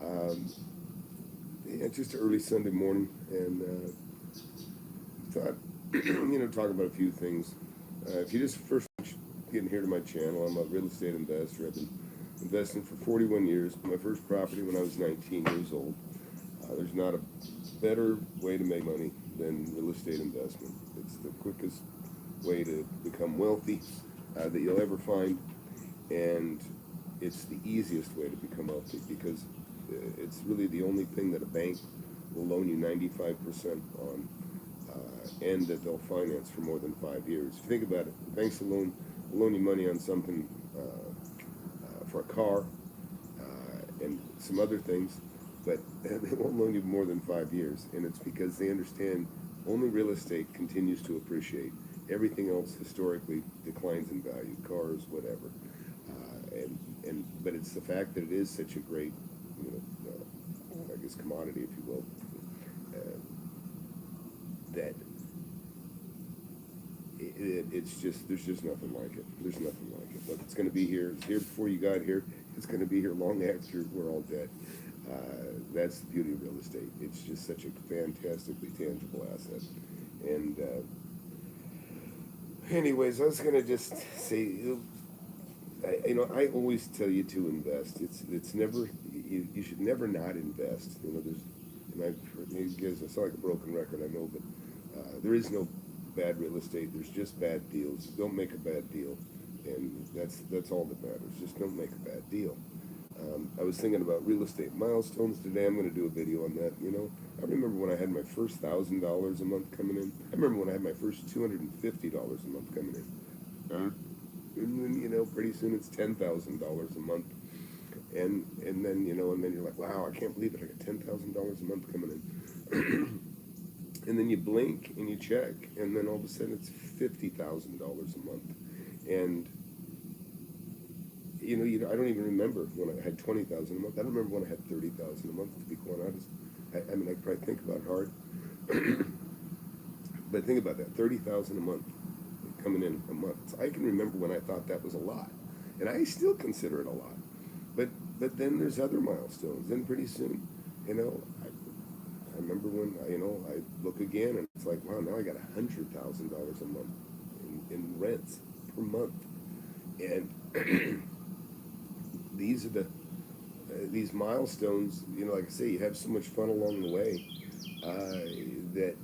Um, yeah, just early Sunday morning, and thought, talk about a few things. If you just first getting here to my channel, I'm a real estate investor. I've been investing for 41 years. My first property when I was 19 years old. There's not a better way to make money than real estate investment. It's the quickest way to become wealthy that you'll ever find, and it's the easiest way to become wealthy because it's really the only thing that a bank will loan you 95% on, and that they'll finance for more than 5 years. If you think about it, the banks will loan you money on something for a car and some other things, but they won't loan you more than 5 years, and it's because they understand only real estate continues to appreciate. Everything else historically declines in value, cars, whatever. But it's the fact that it is such a great, I guess, commodity, if you will, that it's just, there's just nothing like it. There's nothing like it. Look, it's going to be here. It's here before you got here. It's going to be here long after we're all dead. That's the beauty of real estate. It's just such a fantastically tangible asset. And anyways, I was going to just say, I always tell you to invest. It's never, you should never not invest. I sound like a broken record, I know, but there is no bad real estate. There's just bad deals. Don't make a bad deal, and that's all that matters. Just don't make a bad deal. I was thinking about real estate milestones today. I'm going to do a video on that. I remember when I had my first $1,000 a month coming in. I remember when I had my first $250 a month coming in. And then, pretty soon it's $10,000 a month, and then you're like, wow, I can't believe it. I got $10,000 a month coming in. And then you blink and you check, and then all of a sudden it's $50,000 a month, and I don't even remember when I had $20,000 a month. I don't remember when I had $30,000 a month. To be quite honest, I mean, I could probably think about it hard, but think about that, $30,000 a month coming in a month. I can remember when I thought that was a lot, and I still consider it a lot. But then there's other milestones. Then pretty soon, I remember when I look again and it's like, wow, now I got $100,000 a month in rents per month, and these are these milestones. Like I say, you have so much fun along the way that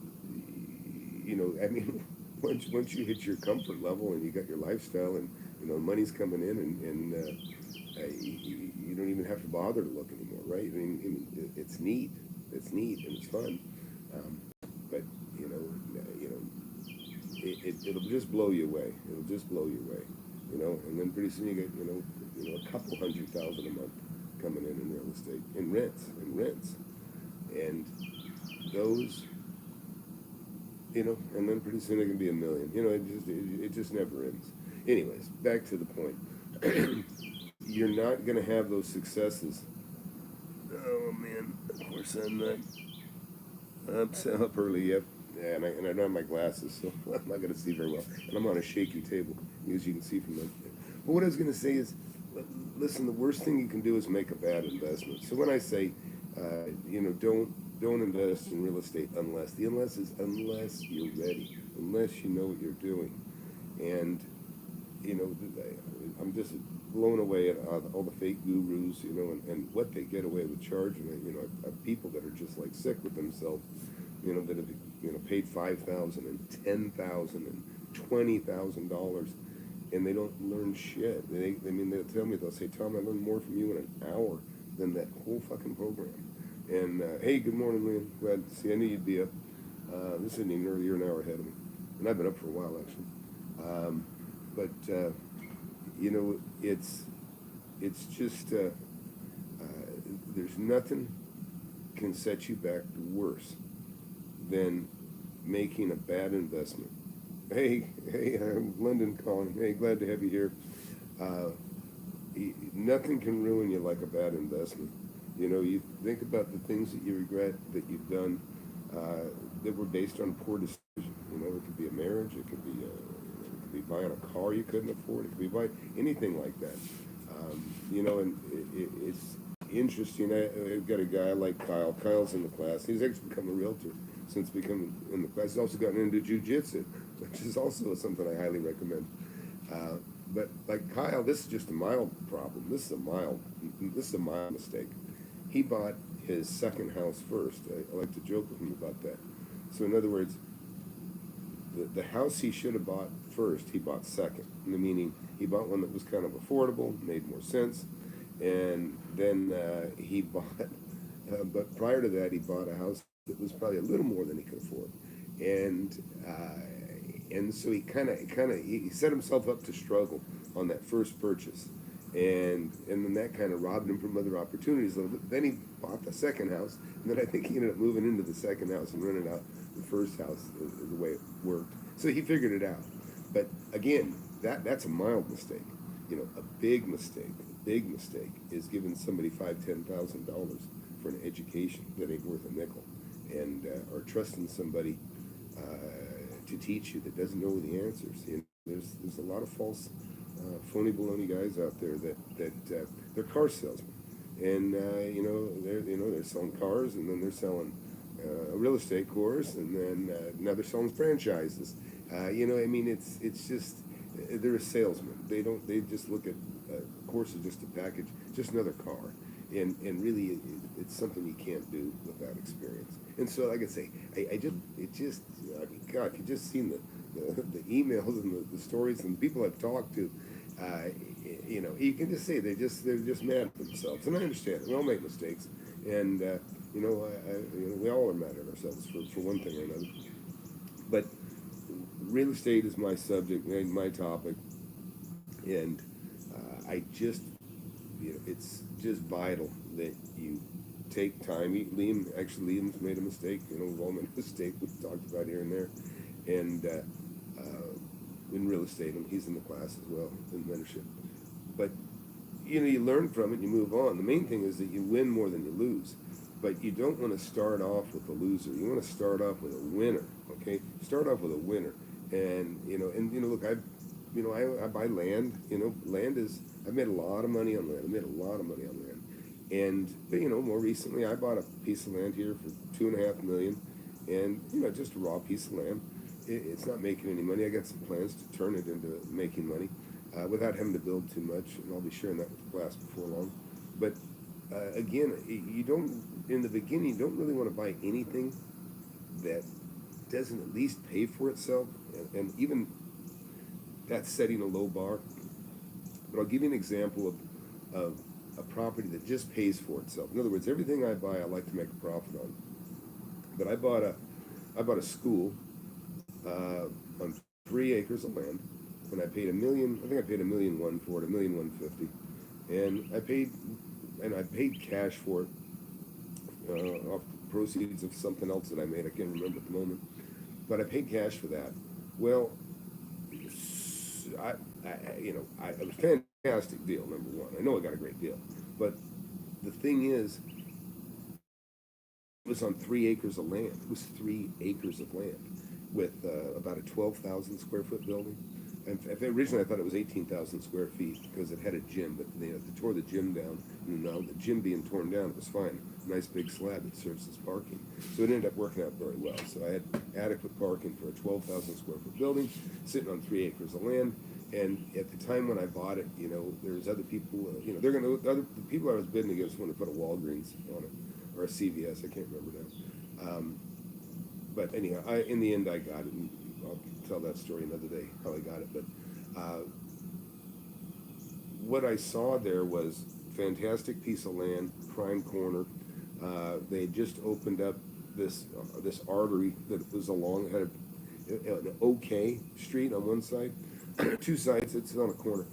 I mean, once you hit your comfort level and you got your lifestyle and money's coming in and you don't even have to bother to look anymore, right? I mean, it's neat. It's neat and it's fun, but it'll just blow you away. It'll just blow you away, And then pretty soon you get a couple $100,000 a month coming in real estate, in rents, and those, and then pretty soon it can be $1 million. It just never ends. Anyways, back to the point. You're not going to have those successes. Oh man, of course I'm up early yet, and I don't have my glasses, so I'm not going to see very well. And I'm on a shaky table, as you can see from that. But what I was going to say is, listen, the worst thing you can do is make a bad investment. So when I say, don't invest in real estate unless you're ready, unless you know what you're doing, and I'm just blown away at all the fake gurus, and what they get away with charging. People that are just like sick with themselves, that have paid $5,000 and $10,000 and $20,000, and they don't learn shit. They'll tell me, they'll say, Tom, I learned more from you in an hour than that whole fucking program. And hey, good morning, Liam. Glad to see you. I knew you'd be up. This isn't even early. You're an hour ahead of me, and I've been up for a while actually. But it's just there's nothing can set you back worse than making a bad investment. Hey, London calling. Hey, glad to have you here. Nothing can ruin you like a bad investment. You think about the things that you regret that you've done that were based on poor decisions. It could be a marriage. It could be buying a car you couldn't afford. It could be buying anything like that. And interesting. I've got a guy like Kyle. Kyle's in the class. He's actually become a realtor since becoming in the class. He's also gotten into jiu-jitsu, which is also something I highly recommend. But like Kyle, this is just a mild problem. This is a mild mistake. He bought his second house first. I like to joke with him about that. So in other words, the house he should have bought first, he bought second. Meaning he bought one that was kind of affordable, made more sense, and then he bought. But prior to that, he bought a house that was probably a little more than he could afford, and so he he set himself up to struggle on that first purchase, and then that kind of robbed him from other opportunities a little bit. Then he bought the second house, and then I think he ended up moving into the second house and rented out the first house the way it worked. So he figured it out. But again, that's a mild mistake. A big mistake is giving somebody $5,000-$10,000 for an education that ain't worth a nickel, and or trusting somebody to teach you that doesn't know the answers. There's a lot of false, phony baloney guys out there that they're car salesmen, and they're selling cars, and then they're selling a real estate course, and then now they're selling franchises. It's just they're a salesman. They just look at a course as just a package, just another car, and really it's something you can't do without experience. And so, like I say, God, if you just seen the emails and the stories and the people I've talked to, you can just say they're just mad at themselves. And I understand it. We all make mistakes, and we all are mad at ourselves for one thing or another. But real estate is my subject, my topic, and it's just vital that you take time. Liam's made a mistake. We've all made a mistake. We've talked about here and there, and in real estate, and he's in the class as well in mentorship. But you learn from it and you move on. The main thing is that you win more than you lose. But you don't want to start off with a loser. You want to start off with a winner. Okay, start off with a winner. And look, I buy land. Land is, I've made a lot of money on land. And more recently, I bought a piece of land here for $2.5 million, and just a raw piece of land. It's not making any money. I got some plans to turn it into making money without having to build too much, and I'll be sharing that with the class before long. But again, in the beginning, you don't really want to buy anything that doesn't at least pay for itself, and even that's setting a low bar. But I'll give you an example of a property that just pays for itself. In other words, everything I buy, I like to make a profit on. But I bought a school on 3 acres of land, and I paid $1 million. I think I paid $1.1 million for it, $1.15 million, and I paid cash for it off the proceeds of something else that I made. I can't remember at the moment, but I paid cash for that. Well, it was a fantastic deal. Number one, I know I got a great deal, but the thing is, it was on 3 acres of land. It was 3 acres of land with about a 12,000 square foot building. And originally I thought it was 18,000 square feet because it had a gym, but they tore the gym down. And now the gym being torn down, it was fine. Nice big slab that serves as parking. So it ended up working out very well. So I had adequate parking for a 12,000 square foot building sitting on 3 acres of land. And at the time when I bought it, there was other people, the people I was bidding against wanted to put a Walgreens on it, or a CVS, I can't remember now. But anyhow, in the end I got it, and I'll tell that story another day, how I got it. But what I saw there was fantastic piece of land, prime corner. They had just opened up this artery that was had an OK street on one side, 2 sides, it's on a corner.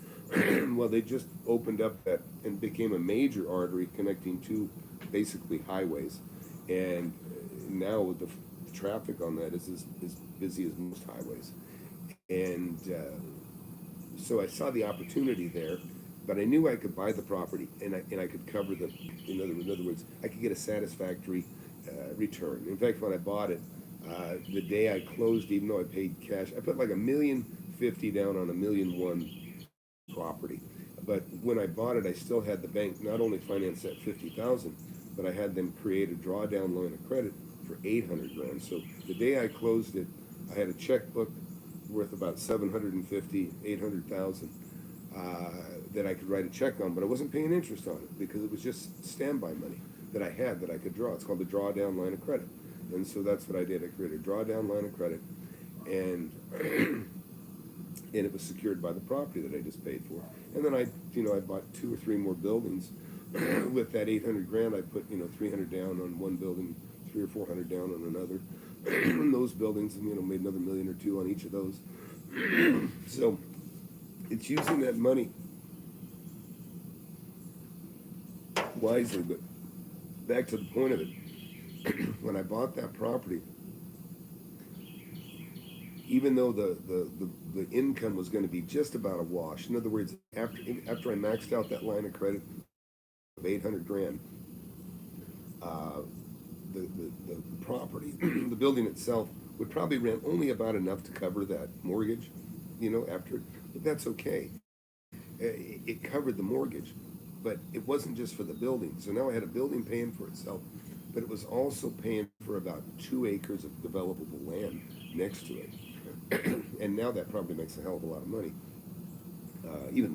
Well, they just opened up that and became a major artery connecting 2 basically highways, and now with the traffic on that is as busy as most highways. And so I saw the opportunity there, but I knew I could buy the property and I could cover in other words, I could get a satisfactory return. In fact, when I bought it, the day I closed, even though I paid cash, I put like $1.05 million down on $1.1 million property. But when I bought it, I still had the bank not only finance that 50,000, but I had them create a drawdown line of credit for 800 grand. So the day I closed it, I had a checkbook worth about 750, 800,000 that I could write a check on, but I wasn't paying interest on it because it was just standby money that I had that I could draw. It's called the drawdown line of credit. And so that's what I did. I created a drawdown line of credit, and and it was secured by the property that I just paid for. And then I bought 2 or 3 more buildings. With that 800 grand, I put 300 down on one building, 300 or 400 down on another. And those buildings, made another $1 million or $2 million on each of those. So it's using that money wisely. But back to the point of it, when I bought that property, even though the income was going to be just about a wash. In other words, after I maxed out that line of credit of 800 grand, the property, the building itself, would probably rent only about enough to cover that mortgage, after. But that's okay. It covered the mortgage, but it wasn't just for the building. So now I had a building paying for itself, but it was also paying for about 2 acres of developable land next to it. And now that probably makes a hell of a lot of money. It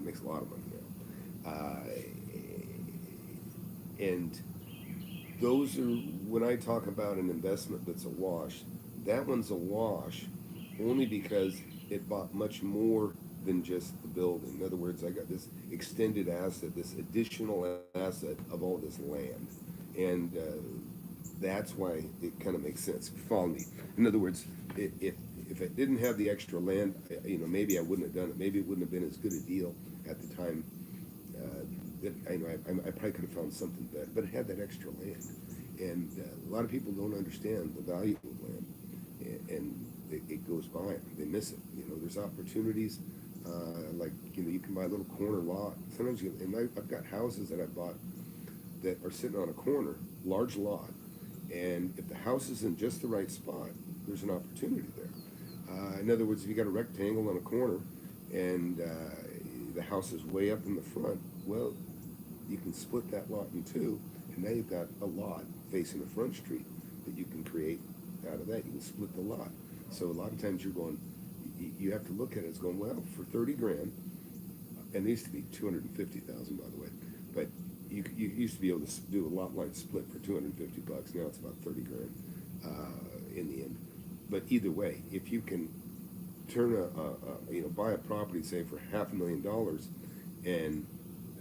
makes a lot of money now. And those are, when I talk about an investment that's a wash, that one's a wash only because it bought much more than just the building. In other words, I got this extended asset, this additional asset of all this land. And that's why it kind of makes sense. Follow me. In other words, if I didn't have the extra land, maybe I wouldn't have done it. Maybe it wouldn't have been as good a deal at the time. I probably could have found something better, but it had that extra land. And a lot of people don't understand the value of land, and it goes by. They miss it. There's opportunities. You can buy a little corner lot. Sometimes I've got houses that I bought that are sitting on a corner, large lot, and if the house is in just the right spot, there's an opportunity there. In other words, if you got a rectangle on a corner and the house is way up in the front, well, you can split that lot in two, and now you've got a lot facing a front street that you can create out of that. You can split the lot. So a lot of times you have to look at it as going, well, for 30 grand, and it used to be 250,000, by the way, but you used to be able to do a lot line split for 250 bucks. Now it's about 30 grand in the end. But either way, if you can turn buy a property, say for $500,000, and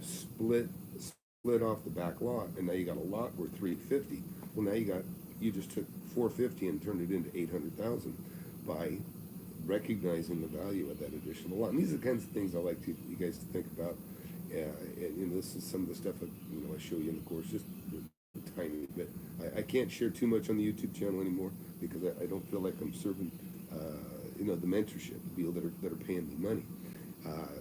split off the back lot, and now you got a lot worth 350. Well, now you just took 450 and turned it into 800,000 by recognizing the value of that additional lot. And these are the kinds of things I like you guys to think about. And this is some of the stuff I show you in the course, just tiny bit. I can't share too much on the YouTube channel anymore because I don't feel like I'm serving the mentorship people that are paying me money.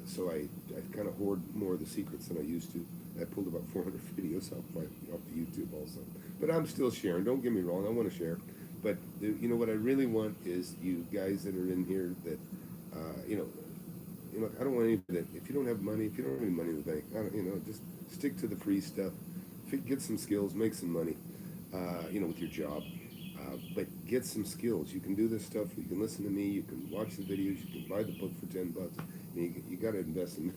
So I kind of hoard more of the secrets than I used to. I pulled about 400 videos off the YouTube also. But I'm still sharing. Don't get me wrong. I want to share. But what I really want is you guys that are in here that I don't want anybody that if you don't have money, if you don't have any money in the bank, just stick to the free stuff. Get some skills, make some money, with your job. But get some skills. You can do this stuff. You can listen to me. You can watch the videos. You can buy the book for $10. You got to invest in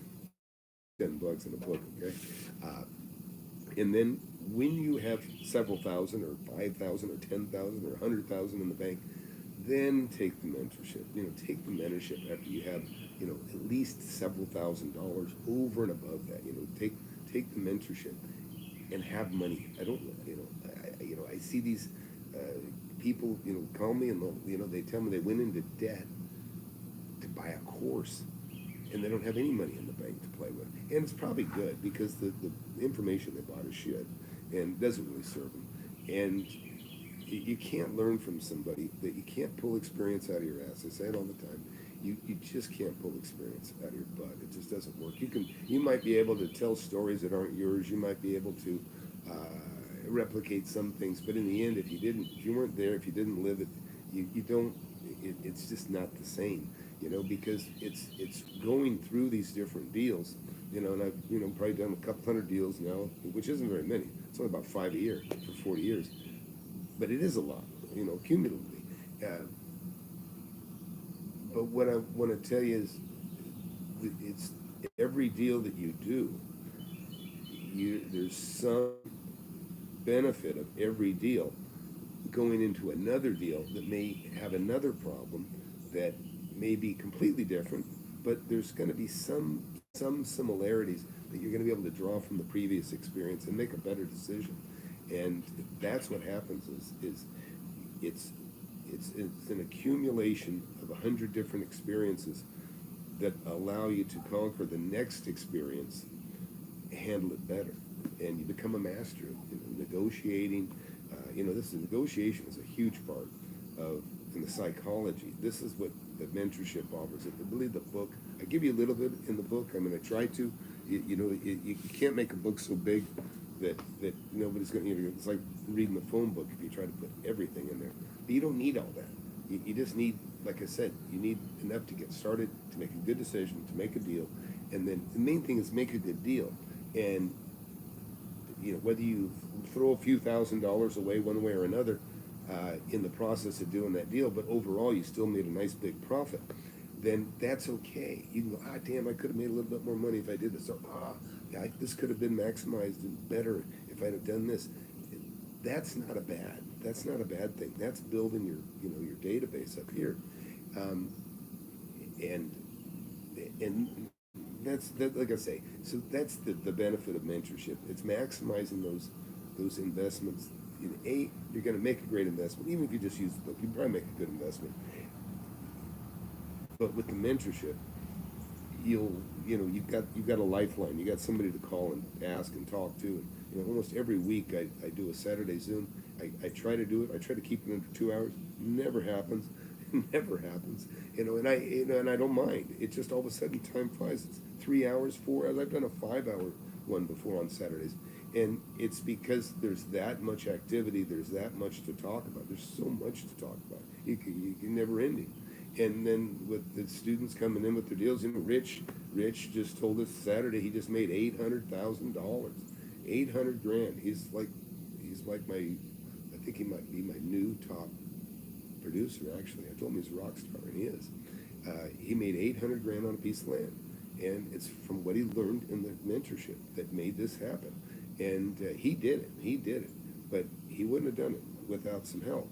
$10 in a book, okay? And then when you have several thousand, or 5,000, or 10,000, or 100,000 in the bank, then take the mentorship. Take the mentorship after you have, at least several $1,000s over and above that. Take the mentorship and have money. I see these people, call me and they tell me they went into debt to buy a course, and they don't have any money in the bank to play with. And it's probably good because the information they bought is shit and doesn't really serve them. And you can't learn from somebody that you can't pull experience out of your ass. I say it all the time. You just can't pull experience out of your butt. It just doesn't work. You might be able to tell stories that aren't yours. You might be able to replicate some things, but in the end, if you weren't there, if you didn't live it, you don't. It's just not the same, because it's going through these different deals and I've, probably done a couple hundred deals now, which isn't very many. It's only about 5 a year for 40 years. But it is a lot, cumulatively. But what I want to tell you is, it's every deal that you do, there's some benefit of every deal going into another deal that may have another problem that may be completely different, but there's going to be some similarities that you're going to be able to draw from the previous experience and make a better decision. And that's what happens is it's an accumulation of 100 different experiences that allow you to conquer the next experience, handle it better, and you become a master of negotiating. Negotiation is a huge part of in the psychology. This is what the mentorship offers. I believe the book, I give you a little bit in the book. I'm going to try to. You can't make a book so big that nobody's going to. It's like reading a phone book if you try to put everything in there. But you don't need all that. You just need, like I said, you need enough to get started, to make a good decision, to make a deal, and then the main thing is make a good deal. And whether you throw a few $1,000s away one way or another in the process of doing that deal, but overall you still made a nice big profit, then that's okay. You can go, damn, I could have made a little bit more money if I did this. Or, this could have been maximized and better if I'd have done this. That's not a bad thing. That's building your database up here, and that's like I say. So that's the benefit of mentorship. It's maximizing those investments. You're going to make a great investment, even if you just use the book. You probably make a good investment. But with the mentorship, you've got a lifeline. You got somebody to call and ask and talk to. And, almost every week I do a Saturday Zoom. I try to do it. I try to keep it under 2 hours. Never happens. Never happens. And I don't mind. It just all of a sudden time flies. It's 3 hours, 4 hours. I've done a 5-hour one before on Saturdays. And it's because there's that much activity. There's that much to talk about. There's so much to talk about. You can never ending. And then with the students coming in with their deals, Rich just told us Saturday he just made $800,000, $800,000. He's like I think he might be my new top producer. Actually, I told him he's a rock star, and he is. He made $800,000 on a piece of land, and it's from what he learned in the mentorship that made this happen. And he did it, but he wouldn't have done it without some help,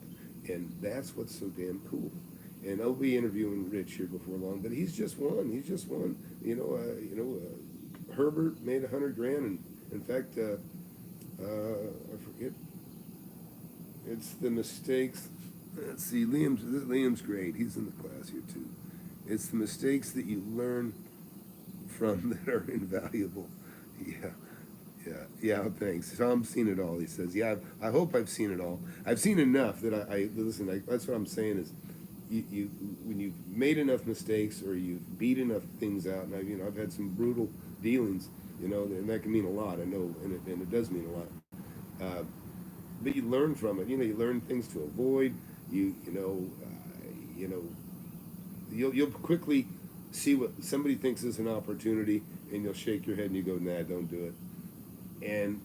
and that's what's so damn cool. And I'll be interviewing Rich here before long, but he's just one. Herbert made $100,000, and in fact, I forget. It's the mistakes. Let's see, Liam's great. He's in the class here too. It's the mistakes that you learn from that are invaluable. Yeah. Thanks. Tom's seen it all. He says, "Yeah, I hope I've seen it all. I've seen enough that I listen. That's what I'm saying is." You when you've made enough mistakes or you've beat enough things out, and I've had some brutal dealings, and that can mean a lot. I know, and it does mean a lot. But you learn from it. You learn things to avoid. You'll quickly see what somebody thinks is an opportunity, and you'll shake your head and you go, "Nah, don't do it." And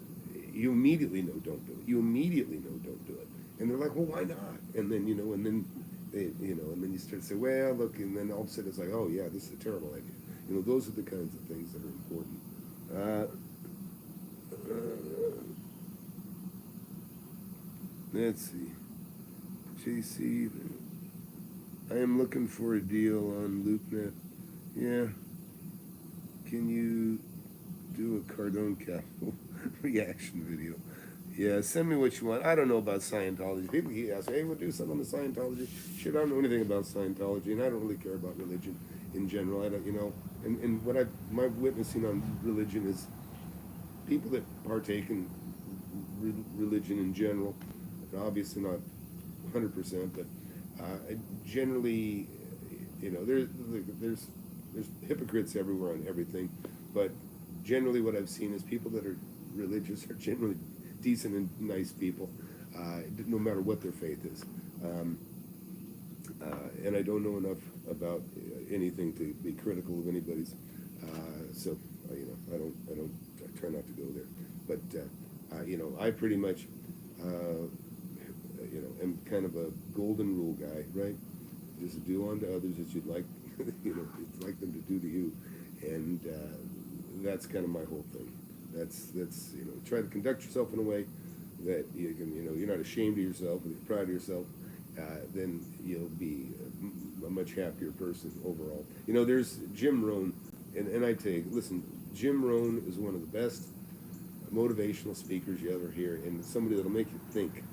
you immediately know, don't do it. You immediately know, don't do it. And they're like, "Well, why not?" And then and then. And then you start to say, well, look, and then all of a sudden it's like, oh yeah, this is a terrible idea. Those are the kinds of things that are important. Let's see. JC, I am looking for a deal on LoopNet. Yeah. Can you do a Cardone Capital reaction video? Yeah, send me what you want. I don't know about Scientology. People keep asking, hey, we'll do something on the Scientology. Shit, I don't know anything about Scientology, and I don't really care about religion in general. I don't, and what my witnessing on religion is people that partake in religion in general, obviously not 100%, but generally, there's hypocrites everywhere on everything, but generally what I've seen is people that are religious are generally decent and nice people, no matter what their faith is. And I don't know enough about anything to be critical of anybody's. So, I try not to go there. But I pretty much, am kind of a golden rule guy, right? Just do unto others as you'd like, you'd like them to do to you, and that's kind of my whole thing. That's try to conduct yourself in a way that you can, you're not ashamed of yourself, and you're proud of yourself. Then you'll be a much happier person overall. There's Jim Rohn, and I tell you, listen, Jim Rohn is one of the best motivational speakers you ever hear, and somebody that'll make you think.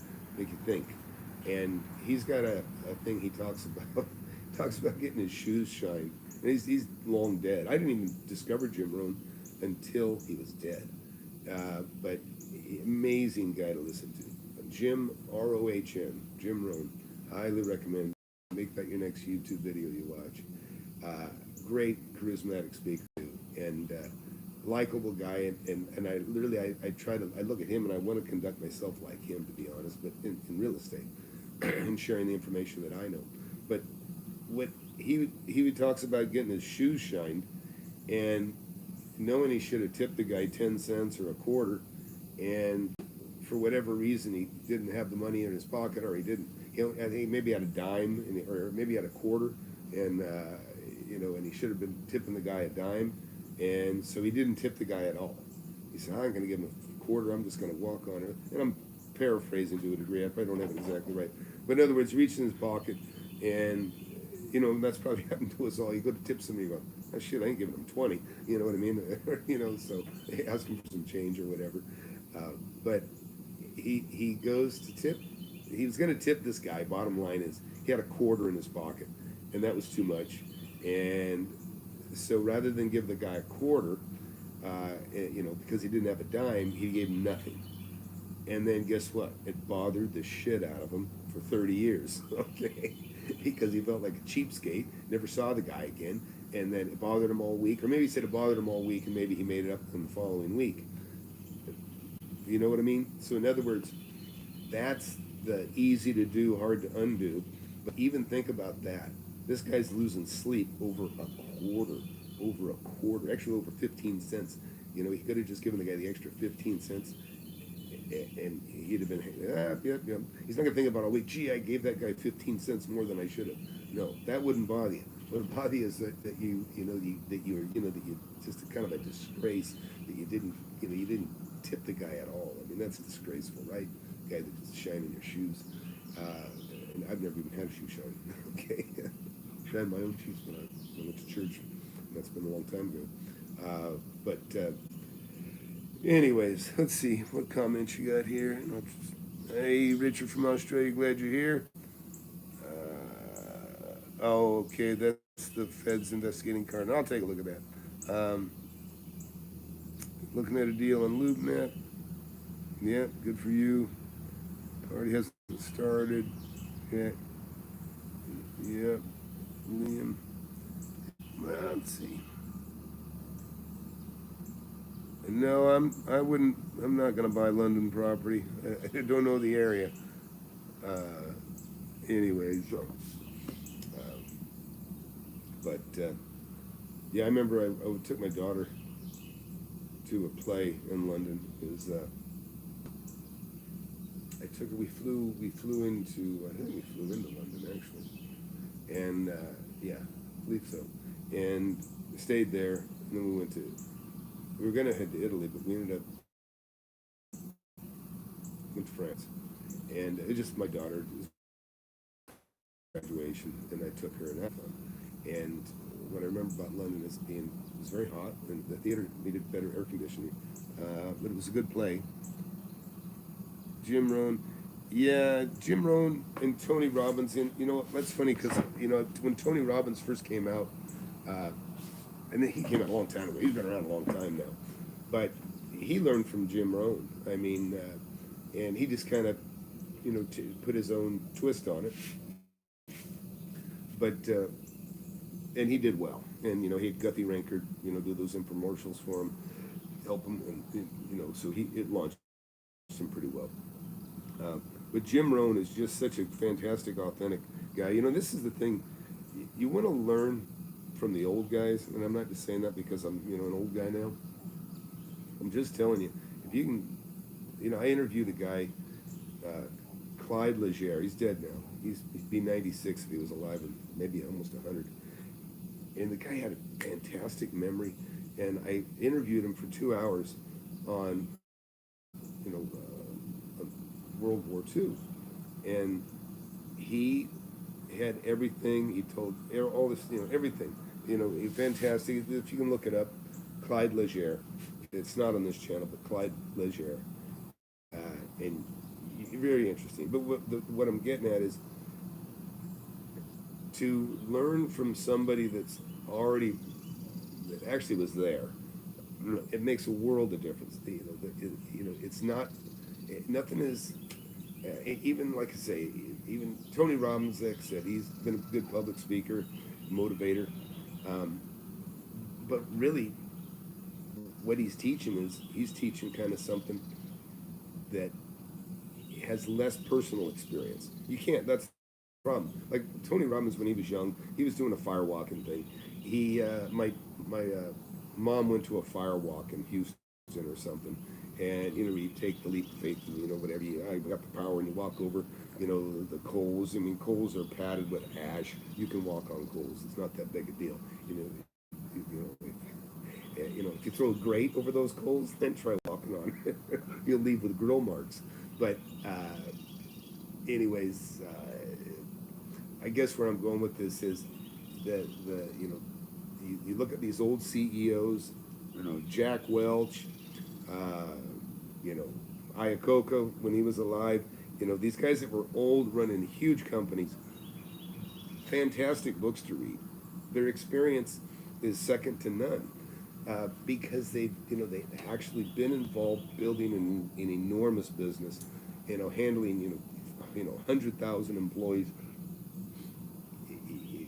And he's got a thing he talks about getting his shoes shined. And he's long dead. I didn't even discover Jim Rohn until he was dead. But amazing guy to listen to. Jim, R-O-H-N, Jim Rohn. Highly recommend. Make that your next YouTube video you watch. Great charismatic speaker too, and likable guy. And I literally I look at him and I want to conduct myself like him, to be honest. But in real estate, and sharing the information that I know. But what he talks about getting his shoes shined, and knowing he should have tipped the guy 10 cents or a quarter, and for whatever reason he didn't have the money in his pocket, or he didn't. I think he maybe had a dime, or maybe had a quarter, and and he should have been tipping the guy a dime, and so he didn't tip the guy at all. He said, "I'm going to give him a quarter. I'm just going to walk on it." And I'm paraphrasing to a degree. I probably don't have it exactly right, but in other words, he reached in his pocket, and that's probably happened to us all. You go to tip somebody, you go, "Oh shit, I ain't giving him 20." You know what I mean? So ask him for some change or whatever. But he goes to tip. He was going to tip this guy. Bottom line is, he had a quarter in his pocket, and that was too much. And so rather than give the guy a quarter, because he didn't have a dime, he gave him nothing. And then guess what? It bothered the shit out of him for 30 years, okay? Because he felt like a cheapskate, never saw the guy again, and then it bothered him all week. Or maybe he said it bothered him all week, and maybe he made it up in the following week. You know what I mean? So in other words, that's the easy to do, hard to undo. But even think about that. This guy's losing sleep over a quarter, actually over 15 cents. He could have just given the guy the extra 15 cents, and he'd have been, yep. He's not gonna think about all week, gee, I gave that guy 15 cents more than I should have. No, that wouldn't bother you. What would bother you is that you just kind of a disgrace that you didn't tip the guy at all. I mean, that's disgraceful, right? The guy that's shining your shoes. And I've never even had a shoe shine. Okay, shined my own shoes when I went to church. And that's been a long time ago. Anyways, let's see what comments you got here. Hey, Richard from Australia, glad you're here. Okay, that's the Fed's investigating card. I'll take a look at that. Looking at a deal on LoopNet. Yeah, good for you. Party hasn't started yet. Yep, Liam. Well, let's see. No, I'm not going to buy London property. I don't know the area. Anyways, yeah, I remember I took my daughter to a play in London. It was we flew into, I think we flew into London actually, and yeah, I believe so, and stayed there, and then we were gonna head to Italy, but we ended up went to France, and it was just my daughter's graduation, and I took her and had fun. And what I remember about London is it was very hot, and the theater needed better air conditioning, but it was a good play. Jim Rohn. Yeah, Jim Rohn and Tony Robbins. And that's funny because, when Tony Robbins first came out, and then he came out a long time ago. He's been around a long time now. But he learned from Jim Rohn. I mean, and he just kind of, put his own twist on it. But, and he did well. And, he had Guthrie Rankard, do those infomercials for him, help him. And so it launched him pretty well. But Jim Rohn is just such a fantastic, authentic guy. This is the thing. You want to learn from the old guys, and I'm not just saying that because I'm, an old guy now. I'm just telling you, if you can, I interviewed a guy, Clyde Leger. He's dead now. He'd be 96 if he was alive, and maybe almost 100. And the guy had a fantastic memory, and I interviewed him for 2 hours on, World War II, and he had everything. He told all this, everything. Fantastic. If you can look it up, Clyde Leger. It's not on this channel, but Clyde Leger, and very interesting. But what I'm getting at is to learn from somebody that actually was there. It makes a world of difference. It's not, nothing is, even like I say, even Tony Robbins said he's been a good public speaker, motivator, but really what he's teaching kind of something that has less personal experience. You can't, that's the problem. Like Tony Robbins, when he was young, he was doing a fire walking thing. My mom went to a fire walk in Houston or something, and you take the leap of faith, and whatever I got the power, and you walk over, the coals. I mean, coals are padded with ash. You can walk on coals. It's not that big a deal. If you throw a grate over those coals, then try walking on. You'll leave with grill marks. But anyways, I guess where I'm going with this is that you look at these old CEOs, Jack Welch, Iacocca when he was alive, these guys that were old, running huge companies, fantastic books to read. Their experience is second to none, because they've actually been involved building an enormous business, handling 100,000 employees.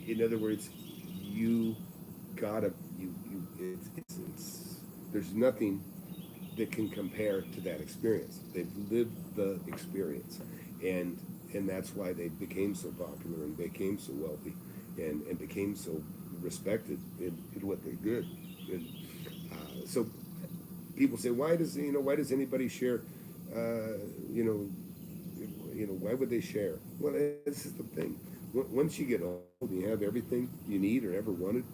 In other words, there's nothing that can compare to that experience. They've lived the experience, and that's why they became so popular and became so wealthy, and became so respected in what they did. And so people say, why does anybody share? Why would they share? Well, this is the thing. Once you get old and you have everything you need or ever wanted,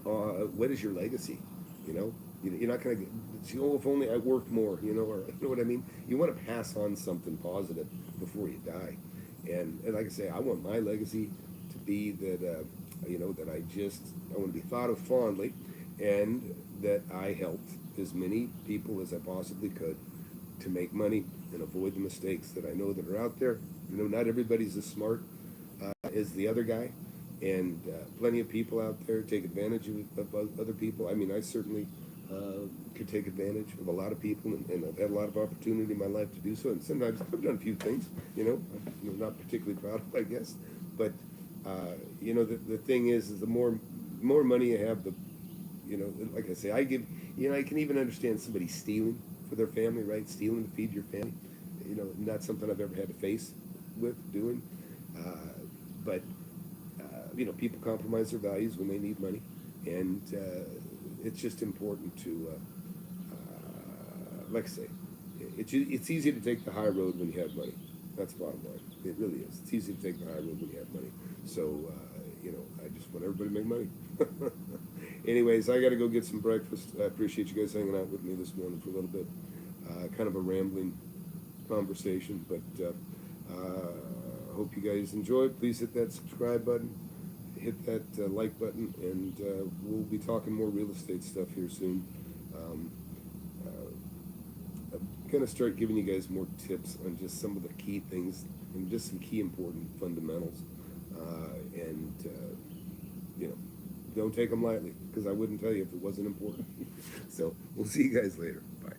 what is your legacy? You're not going to say, oh, if only I worked more, or you know what I mean? You want to pass on something positive before you die. And like I say, I want my legacy to be that, that I want to be thought of fondly, and that I helped as many people as I possibly could to make money and avoid the mistakes that I know that are out there. Not everybody's as smart as the other guy, and plenty of people out there take advantage of other people. I mean, I certainly could take advantage of a lot of people, and I've had a lot of opportunity in my life to do so, and sometimes I've done a few things, I'm not particularly proud of, I guess, but the thing is the more money you have, like I say, I can even understand somebody stealing for their family, right? Stealing to feed your family, not something I've ever had to face with doing, but people compromise their values when they need money, and it's just important to, like I say, it's easy to take the high road when you have money. That's the bottom line. It really is. It's easy to take the high road when you have money. So, I just want everybody to make money. Anyways, I got to go get some breakfast. I appreciate you guys hanging out with me this morning for a little bit. Kind of a rambling conversation, but I hope you guys enjoyed. Please hit that subscribe button, hit that like button, and we'll be talking more real estate stuff here soon. I'm going to start giving you guys more tips on just some of the key things and just some key important fundamentals. Don't take them lightly, because I wouldn't tell you if it wasn't important. So we'll see you guys later. Bye.